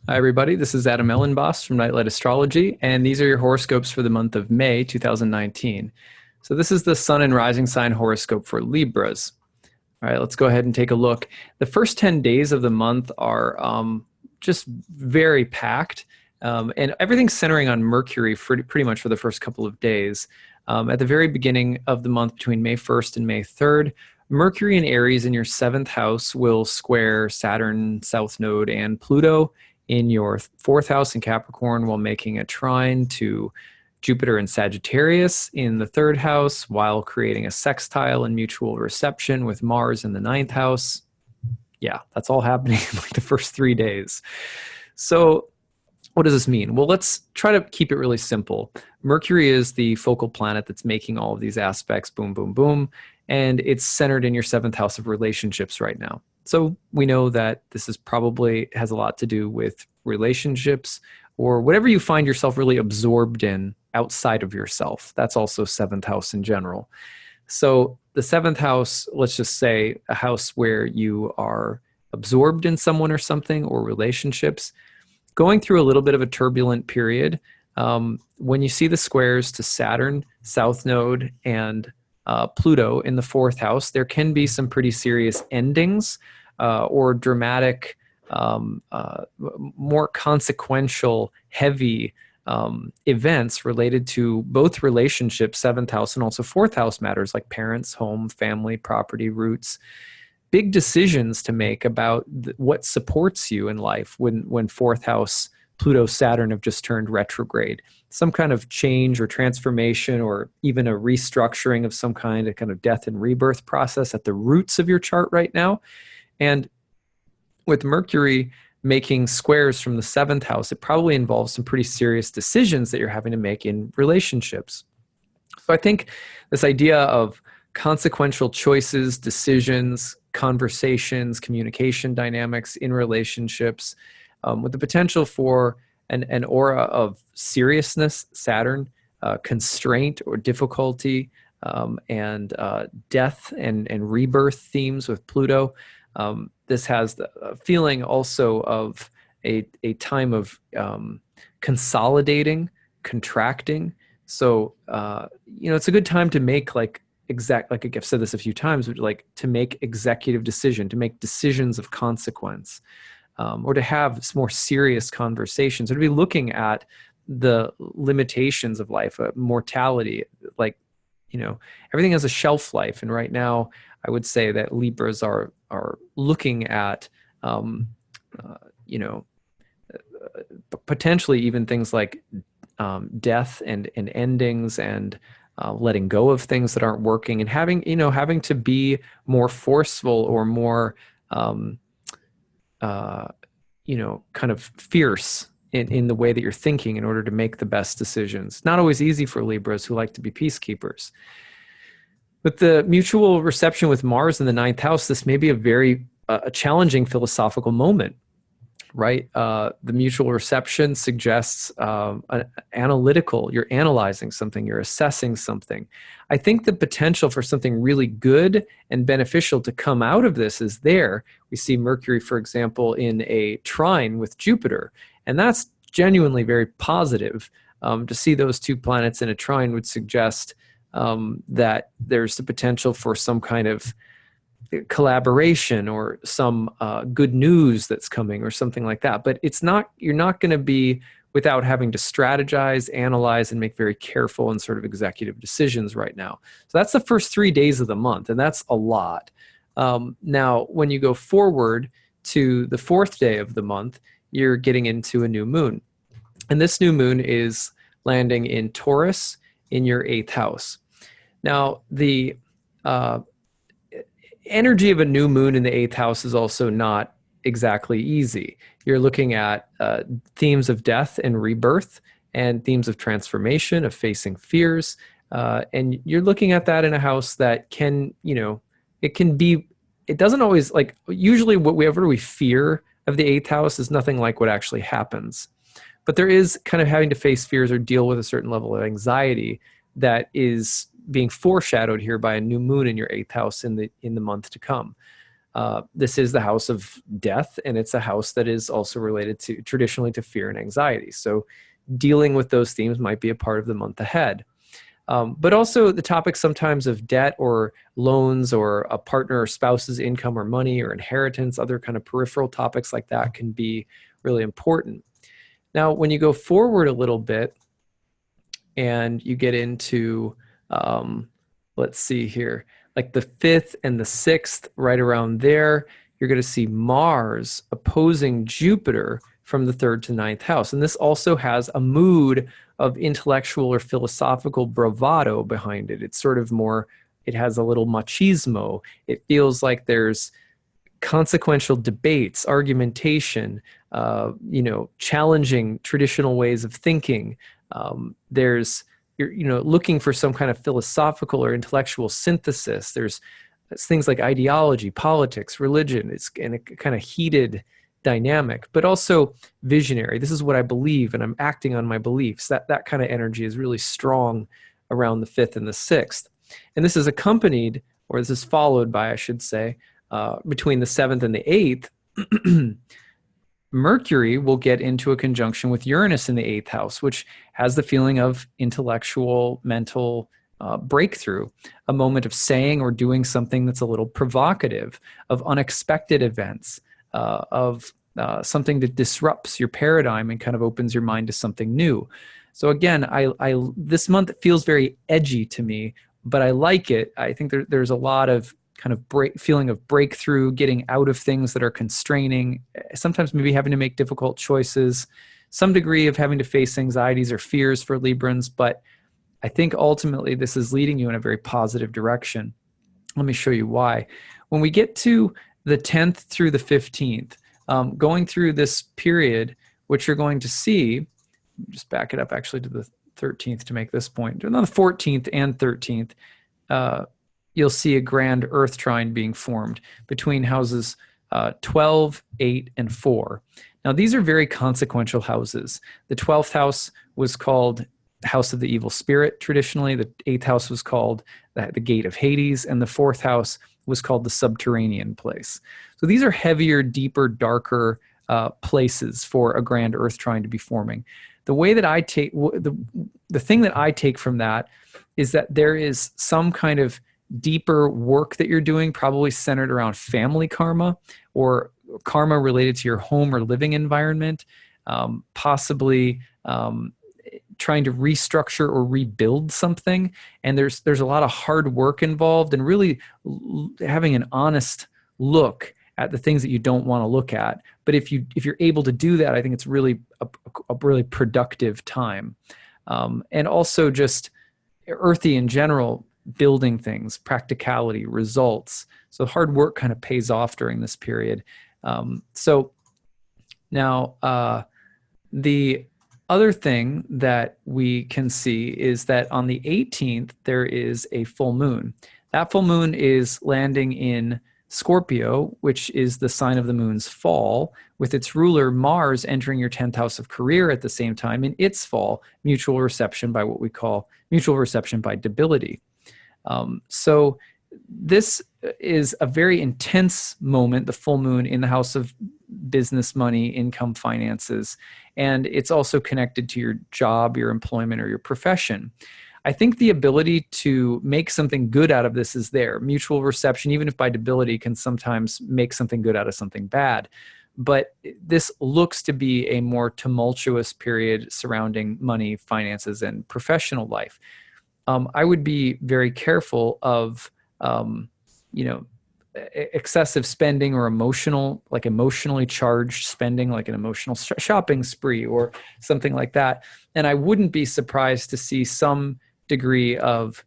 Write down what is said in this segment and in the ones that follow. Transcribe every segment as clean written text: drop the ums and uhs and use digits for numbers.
Hi, everybody. This is Adam Elenbaas from Nightlight Astrology, and these are your horoscopes for the month of May 2019. So this is the Sun and Rising sign horoscope for Libras. All right, let's go ahead and take a look. The first 10 days of the month are just very packed, and everything's centering on Mercury pretty much for the first couple of days. At the very beginning of the month, between May 1st and May 3rd, Mercury in Aries in your seventh house will square Saturn, South Node, and Pluto in your fourth house in Capricorn, while making a trine to Jupiter and Sagittarius in the third house, while creating a sextile and mutual reception with Mars in the ninth house. Yeah, that's all happening in like the first 3 days. So what does this mean? Well, let's try to keep it really simple. Mercury is the focal planet that's making all of these aspects, boom, boom, boom, and it's centered in your seventh house of relationships right now. So we know that this is probably has a lot to do with relationships or whatever you find yourself really absorbed in outside of yourself. That's also seventh house in general. So the seventh house, let's just say a house where you are absorbed in someone or something or relationships, going through a little bit of a turbulent period. When you see the squares to Saturn, South Node, and Pluto in the fourth house, there can be some pretty serious endings or dramatic, more consequential, heavy events related to both relationships, seventh house, and also fourth house matters like parents, home, family, property, roots. Big decisions to make about what supports you in life when fourth house Pluto, Saturn have just turned retrograde. Some kind of change or transformation or even a restructuring of some kind, a kind of death and rebirth process at the roots of your chart right now. And with Mercury making squares from the seventh house, it probably involves some pretty serious decisions that you're having to make in relationships. So I think this idea of consequential choices, decisions, conversations, communication dynamics in relationships, with the potential for an aura of seriousness, Saturn, constraint or difficulty, and death and rebirth themes with Pluto. This has the feeling also of a time of consolidating, contracting. So, it's a good time to make like I've said this a few times, but like to make executive decision, to make decisions of consequence. Or to have more serious conversations, or to be looking at the limitations of life, mortality, like, everything has a shelf life. And right now, I would say that Libras are looking at, potentially even things like death and endings and letting go of things that aren't working, and having to be more forceful or more kind of fierce in the way that you're thinking in order to make the best decisions. Not always easy for Libras who like to be peacekeepers. With the mutual reception with Mars in the ninth house, this may be a very challenging philosophical moment, right? The mutual reception suggests analytical, you're analyzing something, you're assessing something. I think the potential for something really good and beneficial to come out of this is there. We see Mercury, for example, in a trine with Jupiter, and that's genuinely very positive. To see those two planets in a trine would suggest that there's the potential for some kind of collaboration or some good news that's coming or something like that. But you're not going to be without having to strategize, analyze, and make very careful and sort of executive decisions right now. So that's the first 3 days of the month, and that's a lot. Now, when you go forward to the fourth day of the month, you're getting into a new moon. And this new moon is landing in Taurus in your eighth house. Now, the energy of a new moon in the eighth house is also not exactly easy. You're looking at themes of death and rebirth and themes of transformation, of facing fears. And you're looking at that in a house that can, it doesn't always, like, usually whatever we fear of the eighth house is nothing like what actually happens. But there is kind of having to face fears or deal with a certain level of anxiety that is being foreshadowed here by a new moon in your eighth house in the month to come. This is the house of death, and it's a house that is also related to traditionally to fear and anxiety. So dealing with those themes might be a part of the month ahead. But also the topic sometimes of debt or loans or a partner or spouse's income or money or inheritance, other kind of peripheral topics like that can be really important. Now, when you go forward a little bit and you get into, let's see here, like the 5th and the 6th, right around there, you're going to see Mars opposing Jupiter from the 3rd to 9th house. And this also has a mood of intellectual or philosophical bravado behind it. It's sort of more, it has a little machismo. It feels like there's consequential debates, argumentation, challenging traditional ways of thinking. There's, looking for some kind of philosophical or intellectual synthesis. There's things like ideology, politics, religion. It's in a kind of heated dynamic, but also visionary. This is what I believe, and I'm acting on my beliefs. That kind of energy is really strong around the 5th and the 6th. And this is accompanied, or this is followed by, I should say, between the 7th and the 8th, Mercury will get into a conjunction with Uranus in the 8th house, which has the feeling of intellectual, mental breakthrough, a moment of saying or doing something that's a little provocative, of unexpected events, of something that disrupts your paradigm and kind of opens your mind to something new. So again, this month feels very edgy to me, but I like it. I think there's a lot of kind of feeling of breakthrough, getting out of things that are constraining, sometimes maybe having to make difficult choices, some degree of having to face anxieties or fears for Librans, but I think ultimately this is leading you in a very positive direction. Let me show you why. When we get to the 10th through the 15th, going through this period, what you're going to see, just back it up actually to the 13th to make this point, on the 14th and 13th, you'll see a grand Earth trine being formed between houses 12, 8, and 4. Now, these are very consequential houses. The 12th house was called House of the Evil Spirit traditionally. The 8th house was called the Gate of Hades, and the 4th house was called the Subterranean Place. So these are heavier, deeper, darker places for a grand Earth trine to be forming. The way that I take, the thing that I take from that is that there is some kind of deeper work that you're doing, probably centered around family karma or karma related to your home or living environment, possibly trying to restructure or rebuild something. And there's a lot of hard work involved, and really having an honest look at the things that you don't want to look at. But if you're able to do that, I think it's really a really productive time. And also just earthy in general, building things, practicality, results. So hard work kind of pays off during this period. So now the other thing that we can see is that on the 18th, there is a full moon. That full moon is landing in Scorpio, which is the sign of the moon's fall, with its ruler Mars entering your 10th house of career at the same time in its fall, mutual reception by what we call mutual reception by debility. So this is a very intense moment, the full moon in the house of business, money, income, finances, and it's also connected to your job, your employment, or your profession. I think the ability to make something good out of this is there. Mutual reception, even if by debility, can sometimes make something good out of something bad. But this looks to be a more tumultuous period surrounding money, finances, and professional life. I would be very careful of, excessive spending or emotionally charged spending, like an emotional shopping spree or something like that. And I wouldn't be surprised to see some degree of,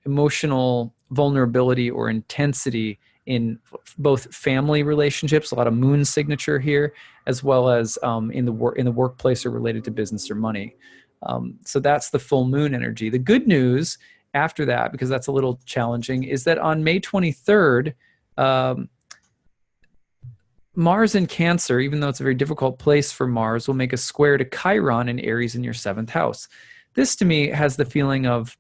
emotional vulnerability or intensity in both family relationships, a lot of moon signature here, as well as in the workplace or related to business or money. So that's the full moon energy. The good news after that, because that's a little challenging, is that on May 23rd, Mars in Cancer, even though it's a very difficult place for Mars, will make a square to Chiron in Aries in your 7th house. This to me has the feeling of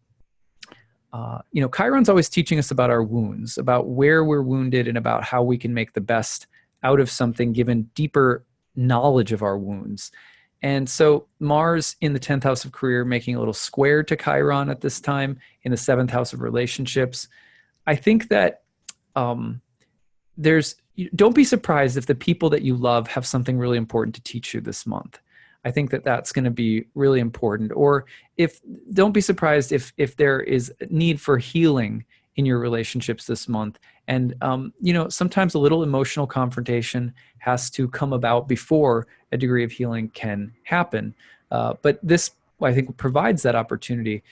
Chiron's always teaching us about our wounds, about where we're wounded, and about how we can make the best out of something given deeper knowledge of our wounds. And so Mars in the 10th house of career, making a little square to Chiron at this time in the 7th house of relationships. I think that don't be surprised if the people that you love have something really important to teach you this month. I think that that's going to be really important. Or don't be surprised if there is a need for healing in your relationships this month. And, sometimes a little emotional confrontation has to come about before a degree of healing can happen. But this, I think, provides that opportunity,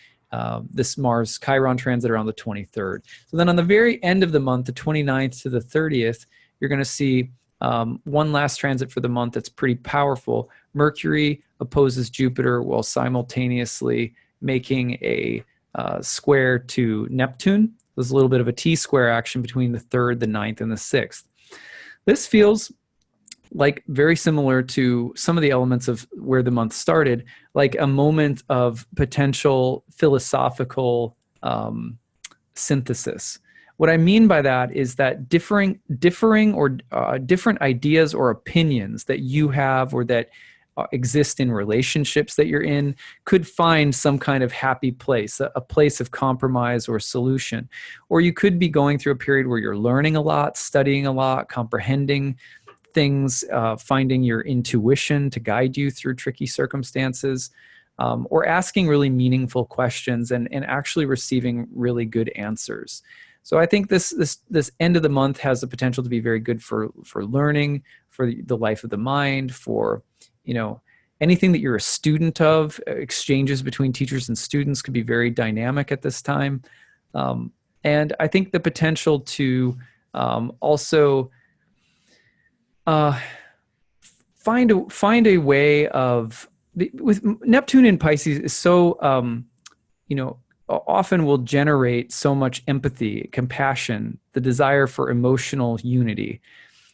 this Mars Chiron transit around the 23rd. So then on the very end of the month, the 29th to the 30th, you're going to see one last transit for the month that's pretty powerful. Mercury opposes Jupiter while simultaneously making a square to Neptune. There's a little bit of a T-square action between the 3rd, the 9th, and the 6th. This feels like very similar to some of the elements of where the month started, like a moment of potential philosophical synthesis. What I mean by that is that differing or different ideas or opinions that you have or that exist in relationships that you're in could find some kind of happy place, a place of compromise or solution. Or you could be going through a period where you're learning a lot, studying a lot, comprehending things, finding your intuition to guide you through tricky circumstances, or asking really meaningful questions and actually receiving really good answers. So I think this end of the month has the potential to be very good for learning, for the life of the mind, for anything that you're a student of. Exchanges between teachers and students could be very dynamic at this time. And I think the potential to also find a way of, with Neptune in Pisces is so, often will generate so much empathy, compassion, the desire for emotional unity.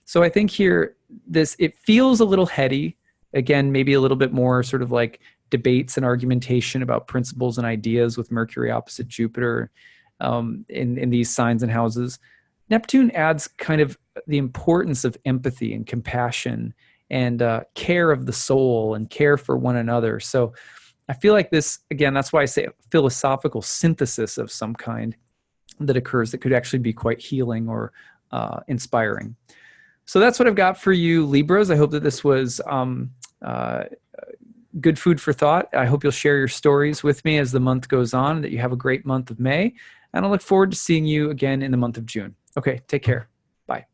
So I think here, it feels a little heady. Again, maybe a little bit more sort of like debates and argumentation about principles and ideas with Mercury opposite Jupiter in these signs and houses. Neptune adds kind of the importance of empathy and compassion and care of the soul and care for one another. So I feel like this, again, that's why I say a philosophical synthesis of some kind that occurs that could actually be quite healing or inspiring. So that's what I've got for you, Libras. I hope that this was good food for thought. I hope you'll share your stories with me as the month goes on, that you have a great month of May. And I look forward to seeing you again in the month of June. Okay, take care. Bye.